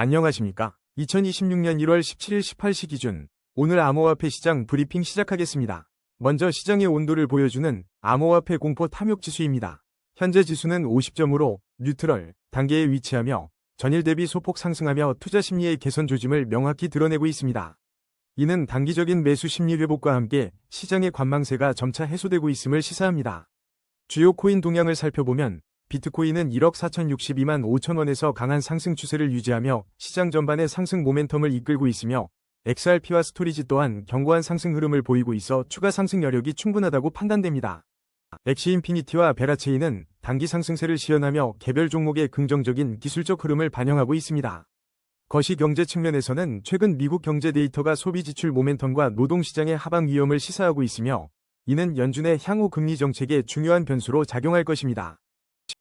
안녕하십니까? 2026년 1월 17일 18시 기준 오늘 암호화폐 시장 브리핑 시작하겠습니다. 먼저 시장의 온도를 보여주는 암호화폐 공포 탐욕 지수입니다. 현재 지수는 50점으로 뉴트럴 단계에 위치하며 전일 대비 소폭 상승하며 투자 심리의 개선 조짐을 명확히 드러내고 있습니다. 이는 단기적인 매수 심리 회복과 함께 시장의 관망세가 점차 해소되고 있음을 시사합니다. 주요 코인 동향을 살펴보면 비트코인은 1억 4,062만 5천 원에서 강한 상승 추세를 유지하며 시장 전반의 상승 모멘텀을 이끌고 있으며 XRP와 스토리지 또한 견고한 상승 흐름을 보이고 있어 추가 상승 여력이 충분하다고 판단됩니다. 엑시인피니티와 베라체인은 단기 상승세를 시연하며 개별 종목의 긍정적인 기술적 흐름을 반영하고 있습니다. 거시경제 측면에서는 최근 미국 경제 데이터가 소비 지출 모멘텀과 노동시장의 하방 위험을 시사하고 있으며 이는 연준의 향후 금리 정책의 중요한 변수로 작용할 것입니다.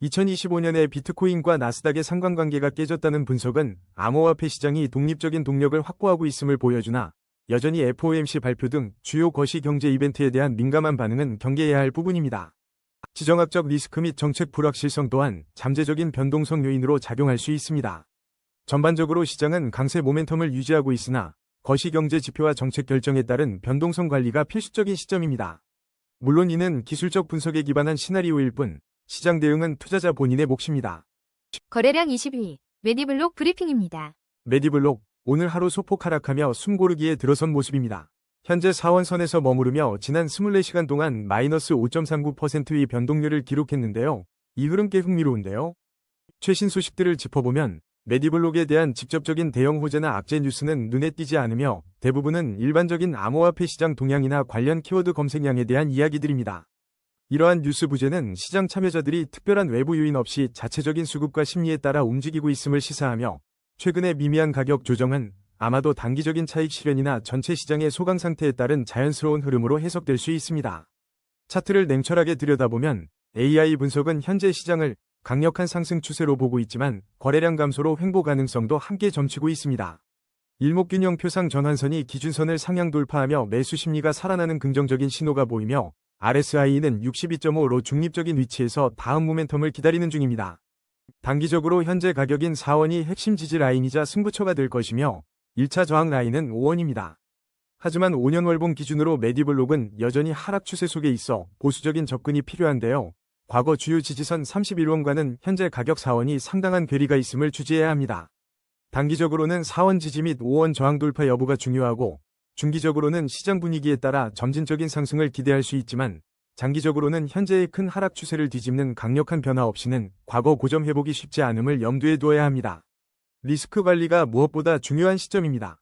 2025년에 비트코인과 나스닥의 상관관계가 깨졌다는 분석은 암호화폐 시장이 독립적인 동력을 확보하고 있음을 보여주나 여전히 FOMC 발표 등 주요 거시경제 이벤트에 대한 민감한 반응은 경계해야 할 부분입니다. 지정학적 리스크 및 정책 불확실성 또한 잠재적인 변동성 요인으로 작용할 수 있습니다. 전반적으로 시장은 강세 모멘텀을 유지하고 있으나 거시경제 지표와 정책 결정에 따른 변동성 관리가 필수적인 시점입니다. 물론 이는 기술적 분석에 기반한 시나리오일 뿐 시장 대응은 투자자 본인의 몫입니다. 거래량 22, 메디블록 브리핑입니다. 메디블록, 오늘 하루 소폭 하락하며 숨고르기에 들어선 모습입니다. 현재 4원선에서 머무르며 지난 24시간 동안 마이너스 5.39%의 변동률을 기록했는데요. 이 흐름 꽤 흥미로운데요. 최신 소식들을 짚어보면 메디블록에 대한 직접적인 대형 호재나 악재 뉴스는 눈에 띄지 않으며 대부분은 일반적인 암호화폐 시장 동향이나 관련 키워드 검색량에 대한 이야기들입니다. 이러한 뉴스 부재는 시장 참여자들이 특별한 외부 요인 없이 자체적인 수급과 심리에 따라 움직이고 있음을 시사하며 최근의 미미한 가격 조정은 아마도 단기적인 차익 실현이나 전체 시장의 소강 상태에 따른 자연스러운 흐름으로 해석될 수 있습니다. 차트를 냉철하게 들여다보면 AI 분석은 현재 시장을 강력한 상승 추세로 보고 있지만 거래량 감소로 횡보 가능성도 함께 점치고 있습니다. 일목균형 표상 전환선이 기준선을 상향 돌파하며 매수 심리가 살아나는 긍정적인 신호가 보이며 RSI는 62.5로 중립적인 위치에서 다음 모멘텀을 기다리는 중입니다. 단기적으로 현재 가격인 4원이 핵심 지지 라인이자 승부처가 될 것이며 1차 저항 라인은 5원입니다. 하지만 5년 월봉 기준으로 메디블록은 여전히 하락 추세 속에 있어 보수적인 접근이 필요한데요. 과거 주요 지지선 31원과는 현재 가격 4원이 상당한 괴리가 있음을 주지해야 합니다. 단기적으로는 4원 지지 및 5원 저항 돌파 여부가 중요하고 중기적으로는 시장 분위기에 따라 점진적인 상승을 기대할 수 있지만 장기적으로는 현재의 큰 하락 추세를 뒤집는 강력한 변화 없이는 과거 고점 회복이 쉽지 않음을 염두에 두어야 합니다. 리스크 관리가 무엇보다 중요한 시점입니다.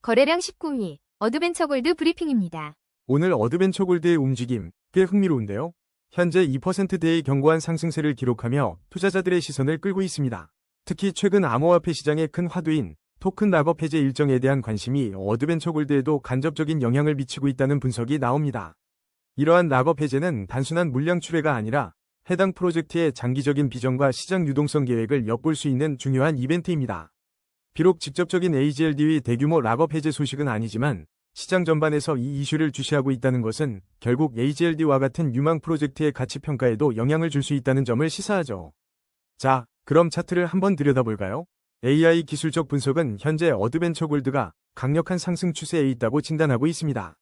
거래량 19위, 어드벤처 골드 브리핑입니다. 오늘 어드벤처 골드의 움직임 꽤 흥미로운데요. 현재 2%대의 견고한 상승세를 기록하며 투자자들의 시선을 끌고 있습니다. 특히 최근 암호화폐 시장의 큰 화두인 토큰 락업 해제 일정에 대한 관심이 어드벤처 골드에도 간접적인 영향을 미치고 있다는 분석이 나옵니다. 이러한 락업 해제는 단순한 물량 출회가 아니라 해당 프로젝트의 장기적인 비전과 시장 유동성 계획을 엿볼 수 있는 중요한 이벤트입니다. 비록 직접적인 AGLD의 대규모 락업 해제 소식은 아니지만 시장 전반에서 이 이슈를 주시하고 있다는 것은 결국 AGLD와 같은 유망 프로젝트의 가치 평가에도 영향을 줄 수 있다는 점을 시사하죠. 자, 그럼 차트를 한번 들여다볼까요? AI 기술적 분석은 현재 어드벤처 골드가 강력한 상승 추세에 있다고 진단하고 있습니다.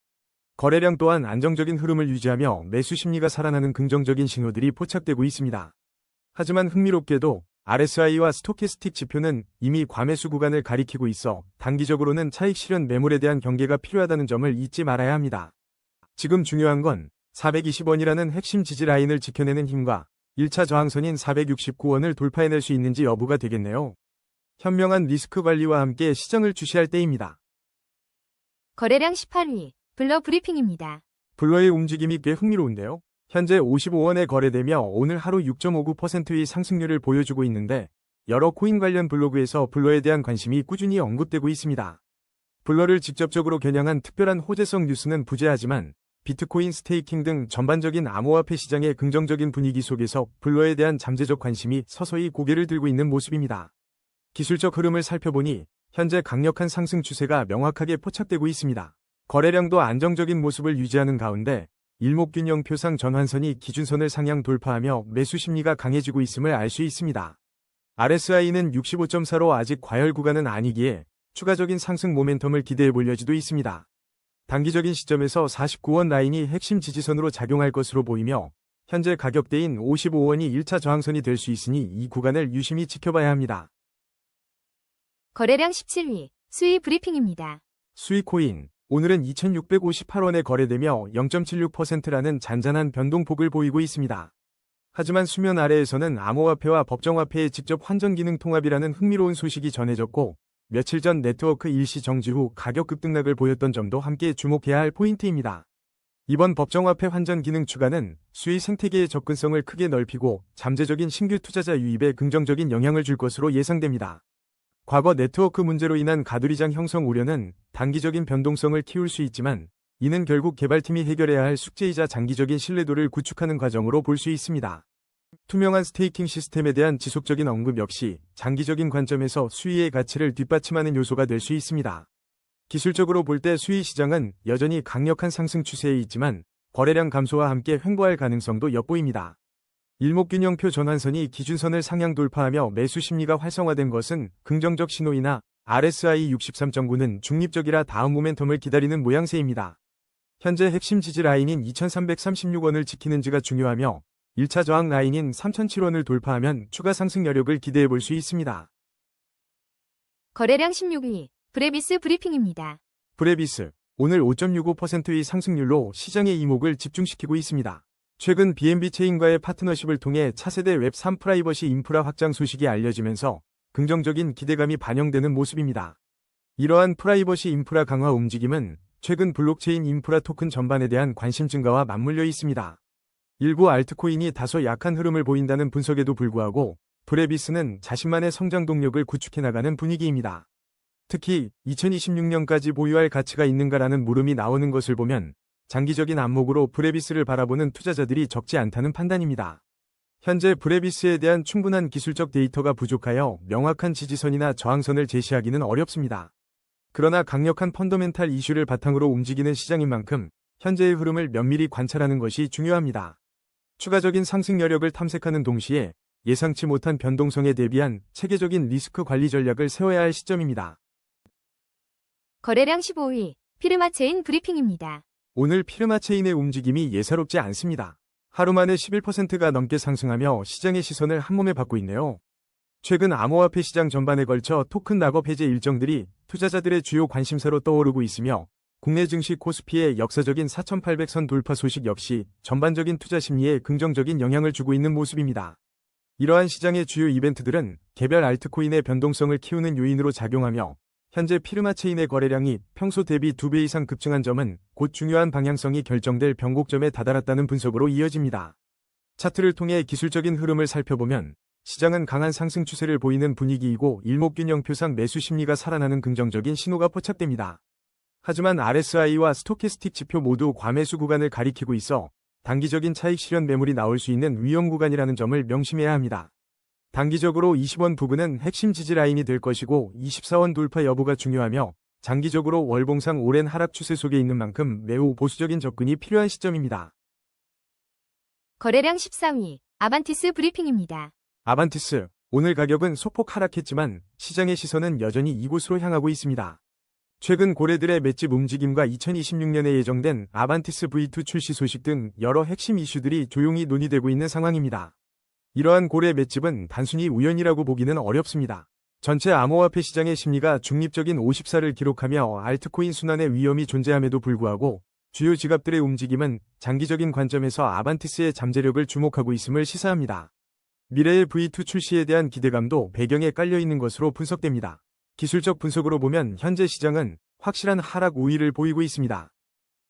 거래량 또한 안정적인 흐름을 유지하며 매수 심리가 살아나는 긍정적인 신호들이 포착되고 있습니다. 하지만 흥미롭게도 RSI와 스토캐스틱 지표는 이미 과매수 구간을 가리키고 있어 단기적으로는 차익 실현 매물에 대한 경계가 필요하다는 점을 잊지 말아야 합니다. 지금 중요한 건 420원이라는 핵심 지지 라인을 지켜내는 힘과 1차 저항선인 469원을 돌파해낼 수 있는지 여부가 되겠네요. 현명한 리스크 관리와 함께 시장을 주시할 때입니다. 거래량 18위, 블러 브리핑입니다. 블러의 움직임이 꽤 흥미로운데요. 현재 55원에 거래되며 오늘 하루 6.59%의 상승률을 보여주고 있는데 여러 코인 관련 블로그에서 블러에 대한 관심이 꾸준히 언급되고 있습니다. 블러를 직접적으로 겨냥한 특별한 호재성 뉴스는 부재하지만 비트코인 스테이킹 등 전반적인 암호화폐 시장의 긍정적인 분위기 속에서 블러에 대한 잠재적 관심이 서서히 고개를 들고 있는 모습입니다. 기술적 흐름을 살펴보니 현재 강력한 상승 추세가 명확하게 포착되고 있습니다. 거래량도 안정적인 모습을 유지하는 가운데 일목균형 표상 전환선이 기준선을 상향 돌파하며 매수 심리가 강해지고 있음을 알 수 있습니다. RSI는 65.4로 아직 과열 구간은 아니기에 추가적인 상승 모멘텀을 기대해 볼 여지도 있습니다. 단기적인 시점에서 49원 라인이 핵심 지지선으로 작용할 것으로 보이며 현재 가격대인 55원이 1차 저항선이 될 수 있으니 이 구간을 유심히 지켜봐야 합니다. 거래량 17위, 수익 브리핑입니다. 수익코인, 오늘은 2658원에 거래되며 0.76%라는 잔잔한 변동폭을 보이고 있습니다. 하지만 수면 아래에서는 암호화폐와 법정화폐의 직접 환전 기능 통합이라는 흥미로운 소식이 전해졌고 며칠 전 네트워크 일시 정지 후 가격 급등락을 보였던 점도 함께 주목해야 할 포인트입니다. 이번 법정화폐 환전 기능 추가는 수의 생태계의 접근성을 크게 넓히고 잠재적인 신규 투자자 유입에 긍정적인 영향을 줄 것으로 예상됩니다. 과거 네트워크 문제로 인한 가두리장 형성 우려는 단기적인 변동성을 키울 수 있지만 이는 결국 개발팀이 해결해야 할 숙제이자 장기적인 신뢰도를 구축하는 과정으로 볼 수 있습니다. 투명한 스테이킹 시스템에 대한 지속적인 언급 역시 장기적인 관점에서 수익의 가치를 뒷받침하는 요소가 될 수 있습니다. 기술적으로 볼 때 수익 시장은 여전히 강력한 상승 추세에 있지만 거래량 감소와 함께 횡보할 가능성도 엿보입니다. 일목균형표 전환선이 기준선을 상향 돌파하며 매수 심리가 활성화된 것은 긍정적 신호이나 RSI 63.9는 중립적이라 다음 모멘텀을 기다리는 모양새입니다. 현재 핵심 지지 라인인 2336원을 지키는지가 중요하며 1차 저항 라인인 3007원을 돌파하면 추가 상승 여력을 기대해 볼 수 있습니다. 거래량 16위, 브레비스 브리핑입니다. 브레비스, 오늘 5.65%의 상승률로 시장의 이목을 집중시키고 있습니다. 최근 BNB 체인과의 파트너십을 통해 차세대 웹3 프라이버시 인프라 확장 소식이 알려지면서 긍정적인 기대감이 반영되는 모습입니다. 이러한 프라이버시 인프라 강화 움직임은 최근 블록체인 인프라 토큰 전반에 대한 관심 증가와 맞물려 있습니다. 일부 알트코인이 다소 약한 흐름을 보인다는 분석에도 불구하고 브레비스는 자신만의 성장 동력을 구축해 나가는 분위기입니다. 특히 2026년까지 보유할 가치가 있는가라는 물음이 나오는 것을 보면 장기적인 안목으로 브레비스를 바라보는 투자자들이 적지 않다는 판단입니다. 현재 브레비스에 대한 충분한 기술적 데이터가 부족하여 명확한 지지선이나 저항선을 제시하기는 어렵습니다. 그러나 강력한 펀더멘탈 이슈를 바탕으로 움직이는 시장인 만큼 현재의 흐름을 면밀히 관찰하는 것이 중요합니다. 추가적인 상승 여력을 탐색하는 동시에 예상치 못한 변동성에 대비한 체계적인 리스크 관리 전략을 세워야 할 시점입니다. 거래량 15위, 피르마체인 브리핑입니다. 오늘 피르마체인의 움직임이 예사롭지 않습니다. 하루 만에 11%가 넘게 상승하며 시장의 시선을 한몸에 받고 있네요. 최근 암호화폐 시장 전반에 걸쳐 토큰 락업 해제 일정들이 투자자들의 주요 관심사로 떠오르고 있으며 국내 증시 코스피의 역사적인 4800선 돌파 소식 역시 전반적인 투자 심리에 긍정적인 영향을 주고 있는 모습입니다. 이러한 시장의 주요 이벤트들은 개별 알트코인의 변동성을 키우는 요인으로 작용하며 현재 피르마체인의 거래량이 평소 대비 2배 이상 급증한 점은 곧 중요한 방향성이 결정될 변곡점에 다다랐다는 분석으로 이어집니다. 차트를 통해 기술적인 흐름을 살펴보면 시장은 강한 상승 추세를 보이는 분위기이고 일목균형표상 매수 심리가 살아나는 긍정적인 신호가 포착됩니다. 하지만 RSI와 스토캐스틱 지표 모두 과매수 구간을 가리키고 있어 단기적인 차익 실현 매물이 나올 수 있는 위험 구간이라는 점을 명심해야 합니다. 단기적으로 20원 부근은 핵심 지지 라인이 될 것이고 24원 돌파 여부가 중요하며 장기적으로 월봉상 오랜 하락 추세 속에 있는 만큼 매우 보수적인 접근이 필요한 시점입니다. 거래량 13위, 아반티스 브리핑입니다. 아반티스, 오늘 가격은 소폭 하락했지만 시장의 시선은 여전히 이곳으로 향하고 있습니다. 최근 고래들의 맷집 움직임과 2026년에 예정된 아반티스 V2 출시 소식 등 여러 핵심 이슈들이 조용히 논의되고 있는 상황입니다. 이러한 고래 맷집은 단순히 우연이라고 보기는 어렵습니다. 전체 암호화폐 시장의 심리가 중립적인 54를 기록하며 알트코인 순환의 위험이 존재함에도 불구하고 주요 지갑들의 움직임은 장기적인 관점에서 아반티스의 잠재력을 주목하고 있음을 시사합니다. 미래의 V2 출시에 대한 기대감도 배경에 깔려있는 것으로 분석됩니다. 기술적 분석으로 보면 현재 시장은 확실한 하락 우위를 보이고 있습니다.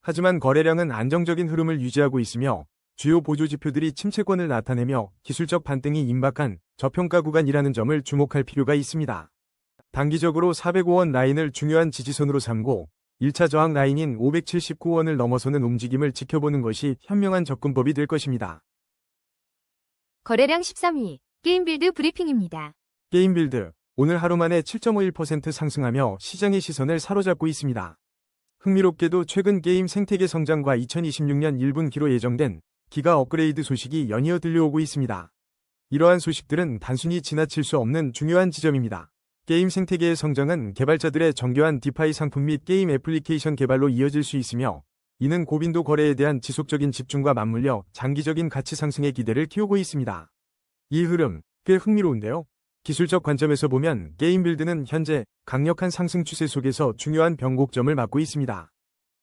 하지만 거래량은 안정적인 흐름을 유지하고 있으며 주요 보조 지표들이 침체권을 나타내며 기술적 반등이 임박한 저평가 구간이라는 점을 주목할 필요가 있습니다. 단기적으로 405원 라인을 중요한 지지선으로 삼고 1차 저항 라인인 579원을 넘어서는 움직임을 지켜보는 것이 현명한 접근법이 될 것입니다. 거래량 13위, 게임빌드 브리핑입니다. 게임빌드, 오늘 하루 만에 7.51% 상승하며 시장의 시선을 사로잡고 있습니다. 흥미롭게도 최근 게임 생태계 성장과 2026년 1분기로 예정된 기가 업그레이드 소식이 연이어 들려오고 있습니다. 이러한 소식들은 단순히 지나칠 수 없는 중요한 지점입니다. 게임 생태계의 성장은 개발자들의 정교한 디파이 상품 및 게임 애플리케이션 개발로 이어질 수 있으며, 이는 고빈도 거래에 대한 지속적인 집중과 맞물려 장기적인 가치 상승의 기대를 키우고 있습니다. 이 흐름, 꽤 흥미로운데요. 기술적 관점에서 보면 게임 빌드는 현재 강력한 상승 추세 속에서 중요한 변곡점을 맞고 있습니다.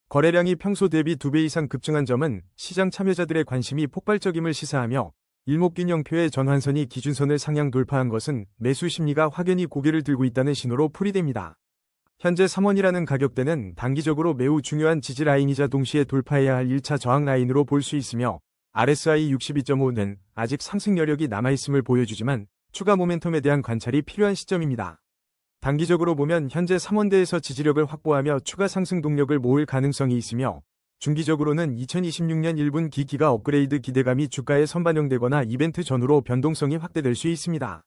거래량이 평소 대비 2배 이상 급증한 점은 시장 참여자들의 관심이 폭발적임을 시사하며, 일목균형표의 전환선이 기준선을 상향 돌파한 것은 매수 심리가 확연히 고개를 들고 있다는 신호로 풀이됩니다. 현재 3원이라는 가격대는 단기적으로 매우 중요한 지지 라인이자 동시에 돌파해야 할 1차 저항 라인으로 볼 수 있으며, RSI 62.5는 아직 상승 여력이 남아있음을 보여주지만 추가 모멘텀에 대한 관찰이 필요한 시점입니다. 단기적으로 보면 현재 3원대에서 지지력을 확보하며 추가 상승 동력을 모을 가능성이 있으며, 중기적으로는 2026년 1분 기기가 업그레이드 기대감이 주가에 선반영되거나 이벤트 전후로 변동성이 확대될 수 있습니다.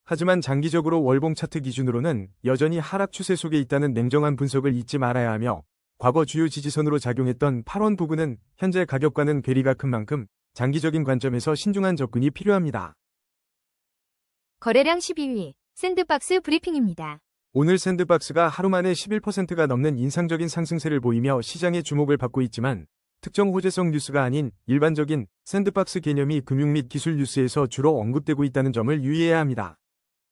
하지만 장기적으로 월봉 차트 기준으로는 여전히 하락 추세 속에 있다는 냉정한 분석을 잊지 말아야 하며, 과거 주요 지지선으로 작용했던 8원 부근은 현재 가격과는 괴리가 큰 만큼 장기적인 관점에서 신중한 접근이 필요합니다. 거래량 12위, 샌드박스 브리핑입니다. 오늘 샌드박스가 하루 만에 11%가 넘는 인상적인 상승세를 보이며 시장의 주목을 받고 있지만, 특정 호재성 뉴스가 아닌 일반적인 샌드박스 개념이 금융 및 기술 뉴스에서 주로 언급되고 있다는 점을 유의해야 합니다.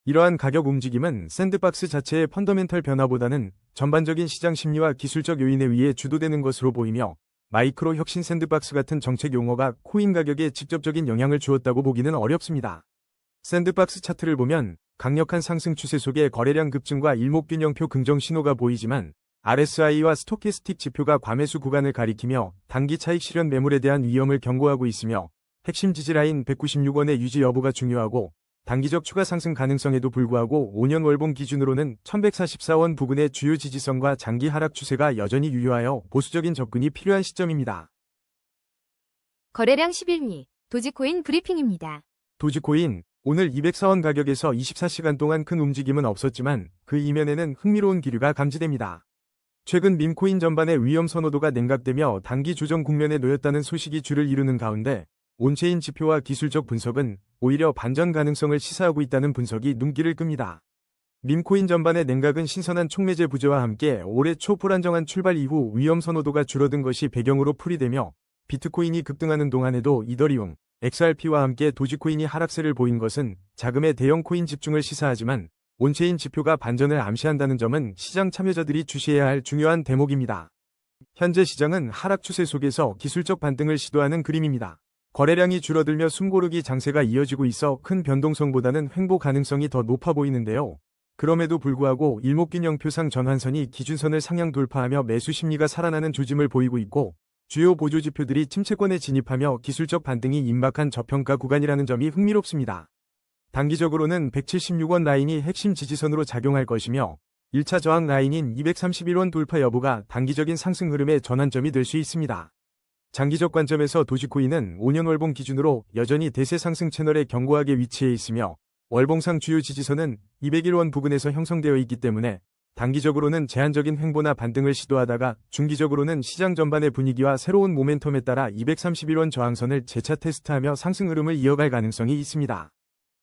이러한 가격 움직임은 샌드박스 자체의 펀더멘털 변화보다는 전반적인 시장 심리와 기술적 요인에 의해 주도되는 것으로 보이며, 마이크로 혁신 샌드박스 같은 정책 용어가 코인 가격에 직접적인 영향을 주었다고 보기는 어렵습니다. 샌드박스 차트를 보면 강력한 상승 추세 속에 거래량 급증과 일목균형표 긍정 신호가 보이지만, RSI와 스토캐스틱 지표가 과매수 구간을 가리키며 단기 차익 실현 매물에 대한 위험을 경고하고 있으며, 핵심 지지라인 196원의 유지 여부가 중요하고, 단기적 추가 상승 가능성에도 불구하고 5년 월봉 기준으로는 1144원 부근의 주요 지지선과 장기 하락 추세가 여전히 유효하여 보수적인 접근이 필요한 시점입니다. 거래량 11위, 도지코인 브리핑입니다. 도지코인, 오늘 204원 가격에서 24시간 동안 큰 움직임은 없었지만 그 이면에는 흥미로운 기류가 감지됩니다. 최근 밈코인 전반의 위험 선호도가 냉각되며 단기 조정 국면에 놓였다는 소식이 주를 이루는 가운데, 온체인 지표와 기술적 분석은 오히려 반전 가능성을 시사하고 있다는 분석이 눈길을 끕니다. 밈코인 전반의 냉각은 신선한 촉매제 부재와 함께 올해 초 불안정한 출발 이후 위험 선호도가 줄어든 것이 배경으로 풀이되며, 비트코인이 급등하는 동안에도 이더리움, XRP와 함께 도지코인이 하락세를 보인 것은 자금의 대형 코인 집중을 시사하지만, 온체인 지표가 반전을 암시한다는 점은 시장 참여자들이 주시해야 할 중요한 대목입니다. 현재 시장은 하락 추세 속에서 기술적 반등을 시도하는 그림입니다. 거래량이 줄어들며 숨고르기 장세가 이어지고 있어 큰 변동성보다는 횡보 가능성이 더 높아 보이는데요. 그럼에도 불구하고 일목균형표상 전환선이 기준선을 상향 돌파하며 매수 심리가 살아나는 조짐을 보이고 있고, 주요 보조지표들이 침체권에 진입하며 기술적 반등이 임박한 저평가 구간이라는 점이 흥미롭습니다. 단기적으로는 176원 라인이 핵심 지지선으로 작용할 것이며, 1차 저항 라인인 231원 돌파 여부가 단기적인 상승 흐름의 전환점이 될 수 있습니다. 장기적 관점에서 도지코인은 5년 월봉 기준으로 여전히 대세 상승 채널에 견고하게 위치해 있으며, 월봉상 주요 지지선은 201원 부근에서 형성되어 있기 때문에 단기적으로는 제한적인 횡보나 반등을 시도하다가 중기적으로는 시장 전반의 분위기와 새로운 모멘텀에 따라 231원 저항선을 재차 테스트하며 상승 흐름을 이어갈 가능성이 있습니다.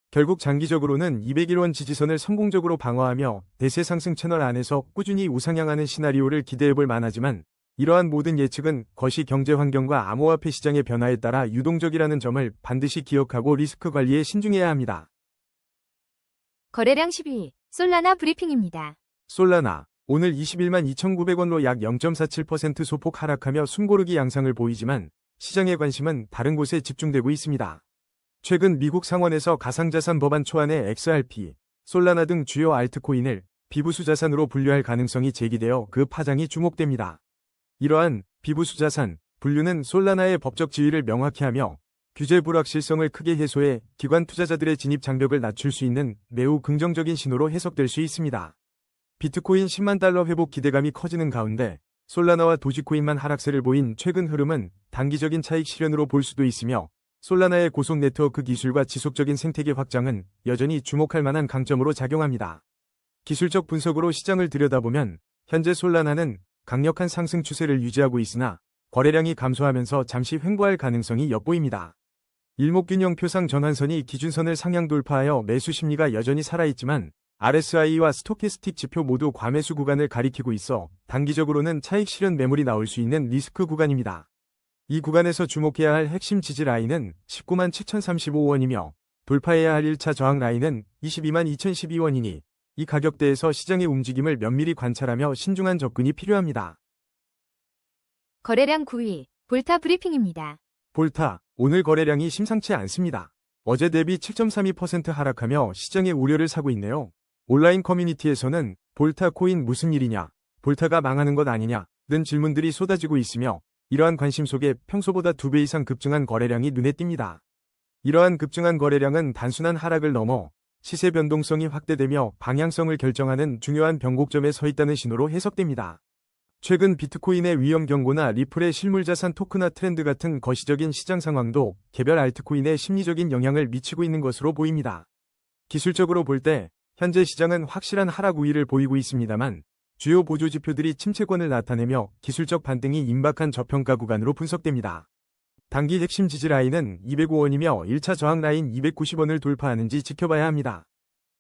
결국 장기적으로는 201원 지지선을 성공적으로 방어하며 대세 상승 채널 안에서 꾸준히 우상향하는 시나리오를 기대해볼 만하지만, 이러한 모든 예측은 거시 경제 환경과 암호화폐 시장의 변화에 따라 유동적이라는 점을 반드시 기억하고 리스크 관리에 신중해야 합니다. 거래량 12위, 솔라나 브리핑입니다. 솔라나, 오늘 21만 2,900원로 약 0.47% 소폭 하락하며 숨고르기 양상을 보이지만, 시장의 관심은 다른 곳에 집중되고 있습니다. 최근 미국 상원에서 가상자산 법안 초안에 XRP, 솔라나 등 주요 알트코인을 비부수 자산으로 분류할 가능성이 제기되어 그 파장이 주목됩니다. 이러한 비부수 자산 분류는 솔라나의 법적 지위를 명확히 하며 규제 불확실성을 크게 해소해 기관 투자자들의 진입 장벽을 낮출 수 있는 매우 긍정적인 신호로 해석될 수 있습니다. 비트코인 10만 달러 회복 기대감이 커지는 가운데 솔라나와 도지코인만 하락세를 보인 최근 흐름은 단기적인 차익 실현으로 볼 수도 있으며, 솔라나의 고속 네트워크 기술과 지속적인 생태계 확장은 여전히 주목할 만한 강점으로 작용합니다. 기술적 분석으로 시장을 들여다보면 현재 솔라나는 강력한 상승 추세를 유지하고 있으나 거래량이 감소하면서 잠시 횡보할 가능성이 엿보입니다. 일목균형 표상 전환선이 기준선을 상향 돌파하여 매수 심리가 여전히 살아있지만 RSI와 스토캐스틱 지표 모두 과매수 구간을 가리키고 있어 단기적으로는 차익 실현 매물이 나올 수 있는 리스크 구간입니다. 이 구간에서 주목해야 할 핵심 지지 라인은 19만 7,035원이며 돌파해야 할 1차 저항 라인은 22만 2,012원이니 이 가격대에서 시장의 움직임을 면밀히 관찰하며 신중한 접근이 필요합니다. 거래량 9위, 볼타 브리핑입니다. 볼타, 오늘 거래량이 심상치 않습니다. 어제 대비 7.32% 하락하며 시장의 우려를 사고 있네요. 온라인 커뮤니티에서는 볼타 코인 무슨 일이냐, 볼타가 망하는 것 아니냐 등 질문들이 쏟아지고 있으며 이러한 관심 속에 평소보다 2배 이상 급증한 거래량이 눈에 띕니다. 이러한 급증한 거래량은 단순한 하락을 넘어 시세 변동성이 확대되며 방향성을 결정하는 중요한 변곡점에 서 있다는 신호로 해석됩니다. 최근 비트코인의 위험 경고나 리플의 실물자산 토크나 트렌드 같은 거시적인 시장 상황도 개별 알트코인에 심리적인 영향을 미치고 있는 것으로 보입니다. 기술적으로 볼 때 현재 시장은 확실한 하락 우위를 보이고 있습니다만 주요 보조 지표들이 침체권을 나타내며 기술적 반등이 임박한 저평가 구간으로 분석됩니다. 단기 핵심 지지 라인은 205원이며 1차 저항 라인 290원을 돌파하는지 지켜봐야 합니다.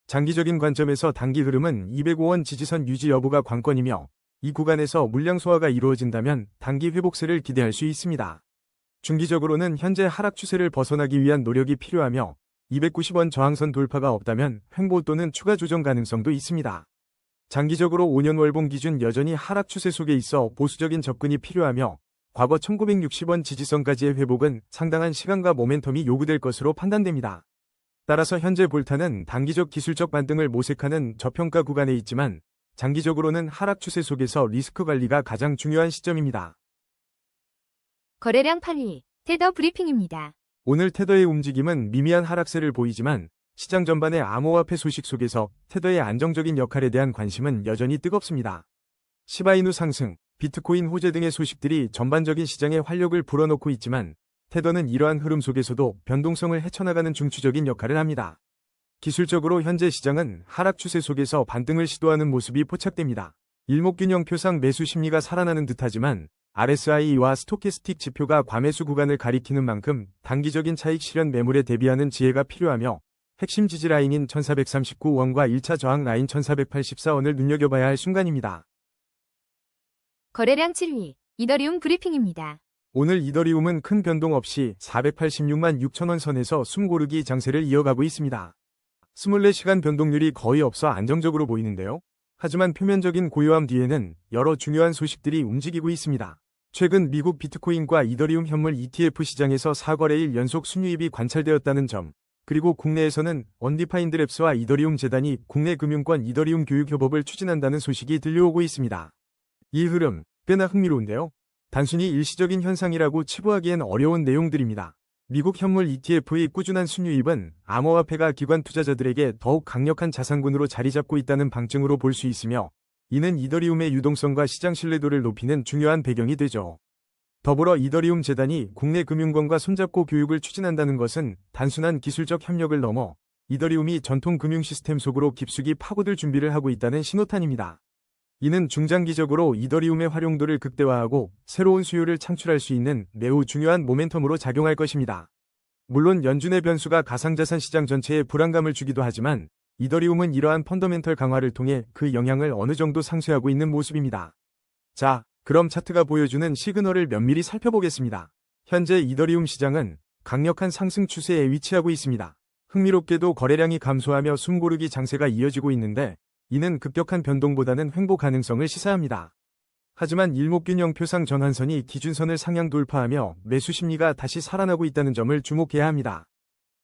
장기적인 관점에서 단기 흐름은 205원 지지선 유지 여부가 관건이며 이 구간에서 물량 소화가 이루어진다면 단기 회복세를 기대할 수 있습니다. 중기적으로는 현재 하락 추세를 벗어나기 위한 노력이 필요하며 290원 저항선 돌파가 없다면 횡보 또는 추가 조정 가능성도 있습니다. 장기적으로 5년 월봉 기준 여전히 하락 추세 속에 있어 보수적인 접근이 필요하며 과거 1960원 지지선까지의 회복은 상당한 시간과 모멘텀이 요구될 것으로 판단됩니다. 따라서 현재 볼타는 단기적 기술적 반등을 모색하는 저평가 구간에 있지만 장기적으로는 하락 추세 속에서 리스크 관리가 가장 중요한 시점입니다. 거래량 8위, 테더 브리핑입니다. 오늘 테더의 움직임은 미미한 하락세를 보이지만 시장 전반의 암호화폐 소식 속에서 테더의 안정적인 역할에 대한 관심은 여전히 뜨겁습니다. 시바이누 상승, 비트코인 호재 등의 소식들이 전반적인 시장에 활력을 불어넣고 있지만 테더는 이러한 흐름 속에서도 변동성을 헤쳐나가는 중추적인 역할을 합니다. 기술적으로 현재 시장은 하락 추세 속에서 반등을 시도하는 모습이 포착됩니다. 일목균형 표상 매수 심리가 살아나는 듯하지만 RSI와 스토캐스틱 지표가 과매수 구간을 가리키는 만큼 단기적인 차익 실현 매물에 대비하는 지혜가 필요하며 핵심 지지 라인인 1439원과 1차 저항 라인 1484원을 눈여겨봐야 할 순간입니다. 거래량 7위, 이더리움 브리핑입니다. 오늘 이더리움은 큰 변동 없이 486만 6천원 선에서 숨고르기 장세를 이어가고 있습니다. 24시간 변동률이 거의 없어 안정적으로 보이는데요. 하지만 표면적인 고요함 뒤에는 여러 중요한 소식들이 움직이고 있습니다. 최근 미국 비트코인과 이더리움 현물 ETF 시장에서 4거래일 연속 순유입이 관찰되었다는 점, 그리고 국내에서는 언디파인드 랩스와 이더리움 재단이 국내 금융권 이더리움 교육 협업을 추진한다는 소식이 들려오고 있습니다. 이 흐름, 꽤나 흥미로운데요. 단순히 일시적인 현상이라고 치부하기엔 어려운 내용들입니다. 미국 현물 ETF의 꾸준한 순유입은 암호화폐가 기관 투자자들에게 더욱 강력한 자산군으로 자리 잡고 있다는 방증으로 볼 수 있으며 이는 이더리움의 유동성과 시장 신뢰도를 높이는 중요한 배경이 되죠. 더불어 이더리움 재단이 국내 금융권과 손잡고 교육을 추진한다는 것은 단순한 기술적 협력을 넘어 이더리움이 전통 금융 시스템 속으로 깊숙이 파고들 준비를 하고 있다는 신호탄입니다. 이는 중장기적으로 이더리움의 활용도를 극대화하고 새로운 수요를 창출할 수 있는 매우 중요한 모멘텀으로 작용할 것입니다. 물론 연준의 변수가 가상자산 시장 전체에 불안감을 주기도 하지만 이더리움은 이러한 펀더멘털 강화를 통해 그 영향을 어느 정도 상쇄하고 있는 모습입니다. 자, 그럼 차트가 보여주는 시그널을 면밀히 살펴보겠습니다. 현재 이더리움 시장은 강력한 상승 추세에 위치하고 있습니다. 흥미롭게도 거래량이 감소하며 숨고르기 장세가 이어지고 있는데 이는 급격한 변동보다는 횡보 가능성을 시사합니다. 하지만 일목균형 표상 전환선이 기준선을 상향 돌파하며 매수 심리가 다시 살아나고 있다는 점을 주목해야 합니다.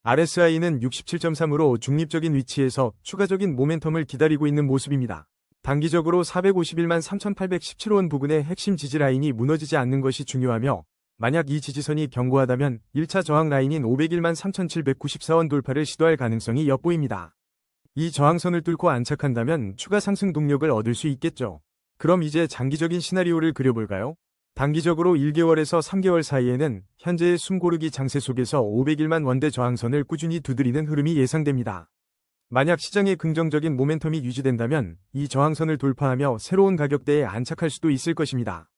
RSI는 67.3으로 중립적인 위치에서 추가적인 모멘텀을 기다리고 있는 모습입니다. 단기적으로 451만 3,817원 부근의 핵심 지지 라인이 무너지지 않는 것이 중요하며 만약 이 지지선이 견고하다면 1차 저항 라인인 501만 3,794원 돌파를 시도할 가능성이 엿보입니다. 이 저항선을 뚫고 안착한다면 추가 상승 동력을 얻을 수 있겠죠. 그럼 이제 장기적인 시나리오를 그려볼까요? 단기적으로 1개월에서 3개월 사이에는 현재의 숨고르기 장세 속에서 501만 원대 저항선을 꾸준히 두드리는 흐름이 예상됩니다. 만약 시장의 긍정적인 모멘텀이 유지된다면 이 저항선을 돌파하며 새로운 가격대에 안착할 수도 있을 것입니다.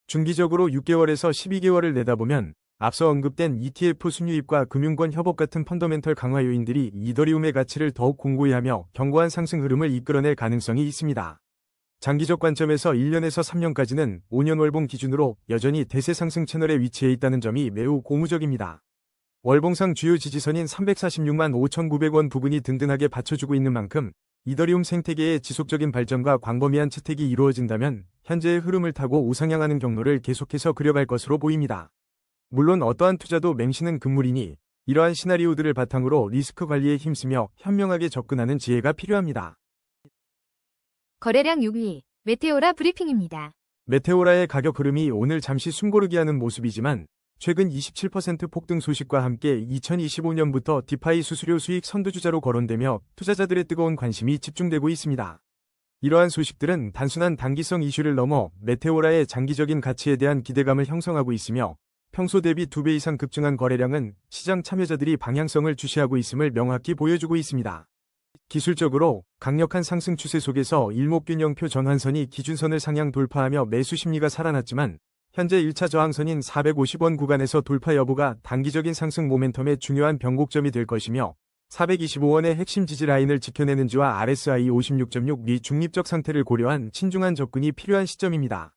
중기적으로 6개월에서 12개월을 내다보면 앞서 언급된 ETF 순유입과 금융권 협업 같은 펀더멘털 강화 요인들이 이더리움의 가치를 더욱 공고히 하며 견고한 상승 흐름을 이끌어낼 가능성이 있습니다. 장기적 관점에서 1년에서 3년까지는 5년 월봉 기준으로 여전히 대세 상승 채널에 위치해 있다는 점이 매우 고무적입니다. 월봉상 주요 지지선인 346만 5,900원 부근이 든든하게 받쳐주고 있는 만큼 이더리움 생태계의 지속적인 발전과 광범위한 채택이 이루어진다면 현재의 흐름을 타고 우상향하는 경로를 계속해서 그려갈 것으로 보입니다. 물론 어떠한 투자도 맹신은 금물이니 이러한 시나리오들을 바탕으로 리스크 관리에 힘쓰며 현명하게 접근하는 지혜가 필요합니다. 거래량 6위, 메테오라 브리핑입니다. 메테오라의 가격 흐름이 오늘 잠시 숨고르기 하는 모습이지만 최근 27% 폭등 소식과 함께 2025년부터 디파이 수수료 수익 선두주자로 거론되며 투자자들의 뜨거운 관심이 집중되고 있습니다. 이러한 소식들은 단순한 단기성 이슈를 넘어 메테오라의 장기적인 가치에 대한 기대감을 형성하고 있으며 평소 대비 2배 이상 급증한 거래량은 시장 참여자들이 방향성을 주시하고 있음을 명확히 보여주고 있습니다. 기술적으로 강력한 상승 추세 속에서 일목균형표 전환선이 기준선을 상향 돌파하며 매수 심리가 살아났지만 현재 1차 저항선인 450원 구간에서 돌파 여부가 단기적인 상승 모멘텀의 중요한 변곡점이 될 것이며 425원의 핵심 지지 라인을 지켜내는지와 RSI 56.6 미 중립적 상태를 고려한 신중한 접근이 필요한 시점입니다.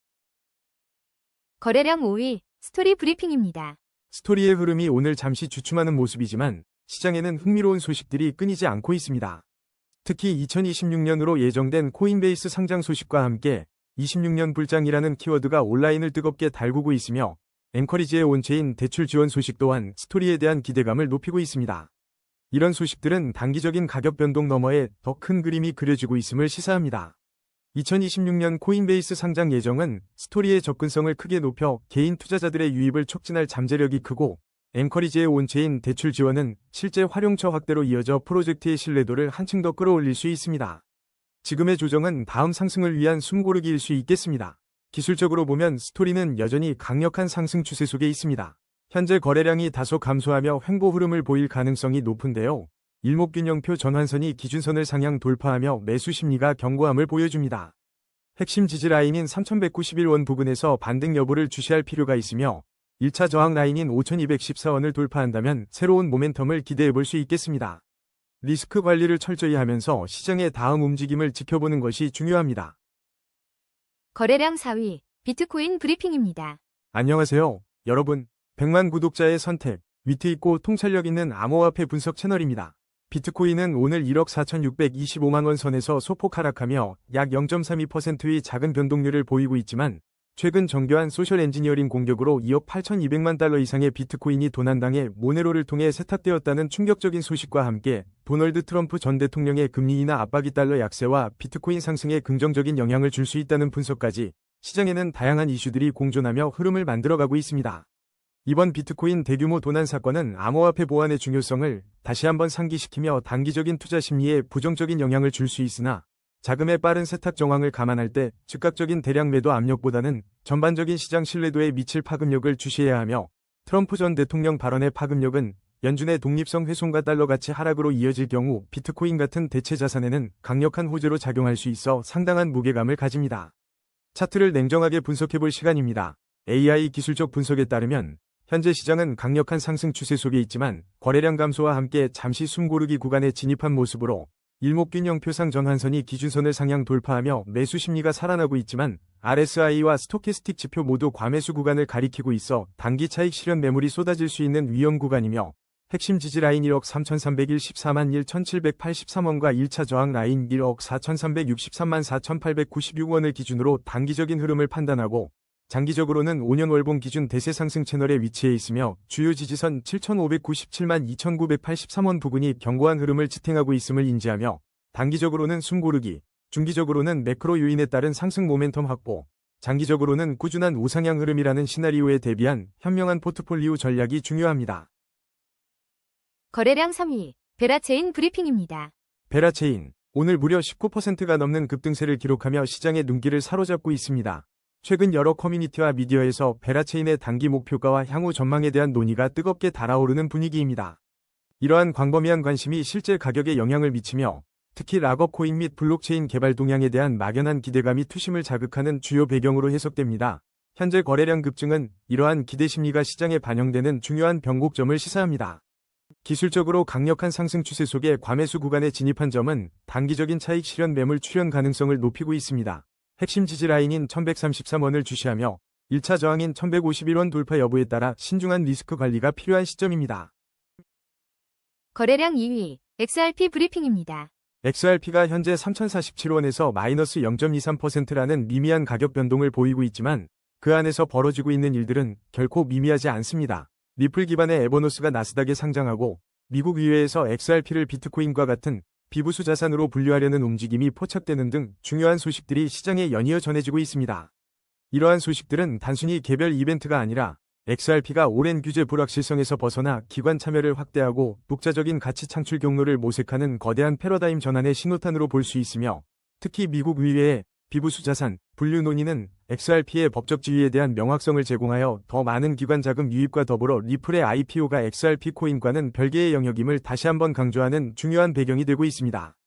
거래량 5위, 스토리 브리핑입니다. 스토리의 흐름이 오늘 잠시 주춤하는 모습이지만 시장에는 흥미로운 소식들이 끊이지 않고 있습니다. 특히 2026년으로 예정된 코인베이스 상장 소식과 함께 26년 불장이라는 키워드가 온라인을 뜨겁게 달구고 있으며 앵커리지의 온체인 대출 지원 소식 또한 스토리에 대한 기대감을 높이고 있습니다. 이런 소식들은 단기적인 가격 변동 너머에 더 큰 그림이 그려지고 있음을 시사합니다. 2026년 코인베이스 상장 예정은 스토리의 접근성을 크게 높여 개인 투자자들의 유입을 촉진할 잠재력이 크고 앵커리지의 온체인 대출 지원은 실제 활용처 확대로 이어져 프로젝트의 신뢰도를 한층 더 끌어올릴 수 있습니다. 지금의 조정은 다음 상승을 위한 숨고르기일 수 있겠습니다. 기술적으로 보면 스토리는 여전히 강력한 상승 추세 속에 있습니다. 현재 거래량이 다소 감소하며 횡보 흐름을 보일 가능성이 높은데요. 일목균형표 전환선이 기준선을 상향 돌파하며 매수 심리가 견고함을 보여줍니다. 핵심 지지 라인인 3,191원 부근에서 반등 여부를 주시할 필요가 있으며 1차 저항 라인인 5,214원을 돌파한다면 새로운 모멘텀을 기대해 볼 수 있겠습니다. 리스크 관리를 철저히 하면서 시장의 다음 움직임을 지켜보는 것이 중요합니다. 거래량 4위, 비트코인 브리핑입니다. 안녕하세요, 여러분. 100만 구독자의 선택, 위트 있고 통찰력 있는 암호화폐 분석 채널입니다. 비트코인은 오늘 1억 4,625만 원 선에서 소폭 하락하며 약 0.32%의 작은 변동률을 보이고 있지만 최근 정교한 소셜 엔지니어링 공격으로 2억 8,200만 달러 이상의 비트코인이 도난당해 모네로를 통해 세탁되었다는 충격적인 소식과 함께 도널드 트럼프 전 대통령의 금리 인하 압박이 달러 약세와 비트코인 상승에 긍정적인 영향을 줄 수 있다는 분석까지 시장에는 다양한 이슈들이 공존하며 흐름을 만들어가고 있습니다. 이번 비트코인 대규모 도난 사건은 암호화폐 보안의 중요성을 다시 한번 상기시키며 단기적인 투자 심리에 부정적인 영향을 줄 수 있으나 자금의 빠른 세탁 정황을 감안할 때 즉각적인 대량 매도 압력보다는 전반적인 시장 신뢰도에 미칠 파급력을 주시해야 하며 트럼프 전 대통령 발언의 파급력은 연준의 독립성 훼손과 달러 가치 하락으로 이어질 경우 비트코인 같은 대체 자산에는 강력한 호재로 작용할 수 있어 상당한 무게감을 가집니다. 차트를 냉정하게 분석해볼 시간입니다. AI 기술적 분석에 따르면 현재 시장은 강력한 상승 추세 속에 있지만 거래량 감소와 함께 잠시 숨고르기 구간에 진입한 모습으로 일목균형표상 전환선이 기준선을 상향 돌파하며 매수 심리가 살아나고 있지만 RSI와 스토캐스틱 지표 모두 과매수 구간을 가리키고 있어 단기 차익 실현 매물이 쏟아질 수 있는 위험 구간이며 핵심 지지 라인 1억 3,314만 1,783원과 1차 저항 라인 1억 4,363만 4,896원을 기준으로 단기적인 흐름을 판단하고 장기적으로는 5년 월봉 기준 대세 상승 채널에 위치해 있으며 주요 지지선 7,597만 2,983원 부근이 견고한 흐름을 지탱하고 있음을 인지하며 단기적으로는 숨고르기, 중기적으로는 매크로 요인에 따른 상승 모멘텀 확보, 장기적으로는 꾸준한 우상향 흐름이라는 시나리오에 대비한 현명한 포트폴리오 전략이 중요합니다. 거래량 3위, 베라체인 브리핑입니다. 베라체인, 오늘 무려 19%가 넘는 급등세를 기록하며 시장의 눈길을 사로잡고 있습니다. 최근 여러 커뮤니티와 미디어에서 베라체인의 단기 목표가와 향후 전망에 대한 논의가 뜨겁게 달아오르는 분위기입니다. 이러한 광범위한 관심이 실제 가격에 영향을 미치며 특히 락업코인 및 블록체인 개발 동향에 대한 막연한 기대감이 투심을 자극하는 주요 배경으로 해석됩니다. 현재 거래량 급증은 이러한 기대 심리가 시장에 반영되는 중요한 변곡점을 시사합니다. 기술적으로 강력한 상승 추세 속에 과매수 구간에 진입한 점은 단기적인 차익 실현 매물 출현 가능성을 높이고 있습니다. 핵심 지지 라인인 1133원을 주시하며 1차 저항인 1151원 돌파 여부에 따라 신중한 리스크 관리가 필요한 시점입니다. 거래량 2위, XRP 브리핑입니다. XRP가 현재 3047원에서 마이너스 0.23%라는 미미한 가격 변동을 보이고 있지만 그 안에서 벌어지고 있는 일들은 결코 미미하지 않습니다. 리플 기반의 에버노스가 나스닥에 상장하고 미국 의회에서 XRP를 비트코인과 같은 비부수 자산으로 분류하려는 움직임이 포착되는 등 중요한 소식들이 시장에 연이어 전해지고 있습니다. 이러한 소식들은 단순히 개별 이벤트가 아니라 XRP가 오랜 규제 불확실성에서 벗어나 기관 참여를 확대하고 독자적인 가치 창출 경로를 모색하는 거대한 패러다임 전환의 신호탄으로 볼 수 있으며, 특히 미국 의회의 비부수 자산 분류 논의는 XRP의 법적 지위에 대한 명확성을 제공하여 더 많은 기관 자금 유입과 더불어 리플의 IPO가 XRP 코인과는 별개의 영역임을 다시 한번 강조하는 중요한 배경이 되고 있습니다.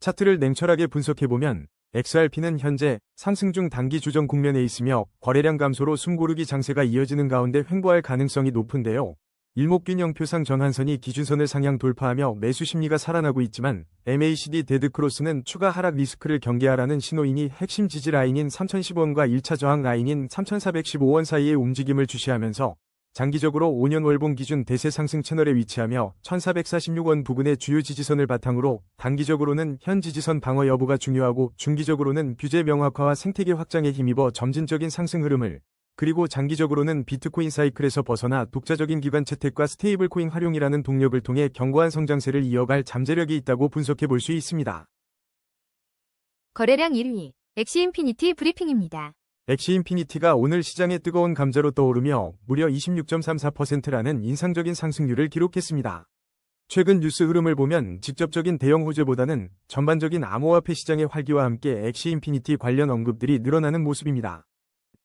차트를 냉철하게 분석해보면 XRP는 현재 상승 중 단기 조정 국면에 있으며 거래량 감소로 숨고르기 장세가 이어지는 가운데 횡보할 가능성이 높은데요. 일목균형표상 전환선이 기준선을 상향 돌파하며 매수 심리가 살아나고 있지만 MACD 데드크로스는 추가 하락 리스크를 경계하라는 신호이니 핵심 지지 라인인 3010원과 1차 저항 라인인 3415원 사이의 움직임을 주시하면서 장기적으로 5년 월봉 기준 대세 상승 채널에 위치하며 1446원 부근의 주요 지지선을 바탕으로 단기적으로는 현 지지선 방어 여부가 중요하고 중기적으로는 규제 명확화와 생태계 확장에 힘입어 점진적인 상승 흐름을, 그리고 장기적으로는 비트코인 사이클에서 벗어나 독자적인 기관 채택과 스테이블 코인 활용이라는 동력을 통해 견고한 성장세를 이어갈 잠재력이 있다고 분석해 볼 수 있습니다. 거래량 1위, 엑시인피니티 브리핑입니다. 엑시인피니티가 오늘 시장의 뜨거운 감자로 떠오르며 무려 26.34%라는 인상적인 상승률을 기록했습니다. 최근 뉴스 흐름을 보면 직접적인 대형 호재보다는 전반적인 암호화폐 시장의 활기와 함께 엑시인피니티 관련 언급들이 늘어나는 모습입니다.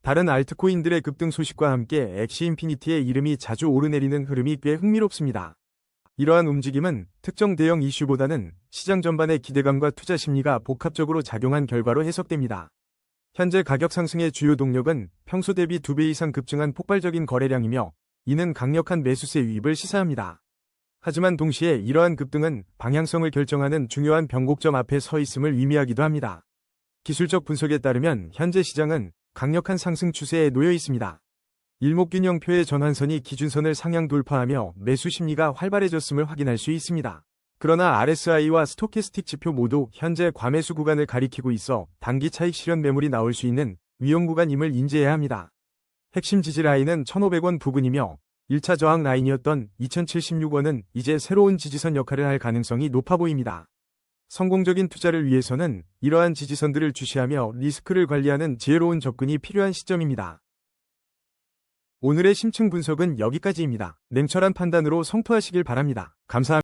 다른 알트코인들의 급등 소식과 함께 엑시인피니티의 이름이 자주 오르내리는 흐름이 꽤 흥미롭습니다. 이러한 움직임은 특정 대형 이슈보다는 시장 전반의 기대감과 투자 심리가 복합적으로 작용한 결과로 해석됩니다. 현재 가격 상승의 주요 동력은 평소 대비 2배 이상 급증한 폭발적인 거래량이며, 이는 강력한 매수세 유입을 시사합니다. 하지만 동시에 이러한 급등은 방향성을 결정하는 중요한 변곡점 앞에 서 있음을 의미하기도 합니다. 기술적 분석에 따르면 현재 시장은 강력한 상승 추세에 놓여 있습니다. 일목균형표의 전환선이 기준선을 상향 돌파하며 매수 심리가 활발해졌음을 확인할 수 있습니다. 그러나 RSI와 스토캐스틱 지표 모두 현재 과매수 구간을 가리키고 있어 단기 차익 실현 매물이 나올 수 있는 위험 구간임을 인지해야 합니다. 핵심 지지 라인은 1,500원 부근이며 1차 저항 라인이었던 2,076원은 이제 새로운 지지선 역할을 할 가능성이 높아 보입니다. 성공적인 투자를 위해서는 이러한 지지선들을 주시하며 리스크를 관리하는 지혜로운 접근이 필요한 시점입니다. 오늘의 심층 분석은 여기까지입니다. 냉철한 판단으로 성투하시길 바랍니다. 감사합니다.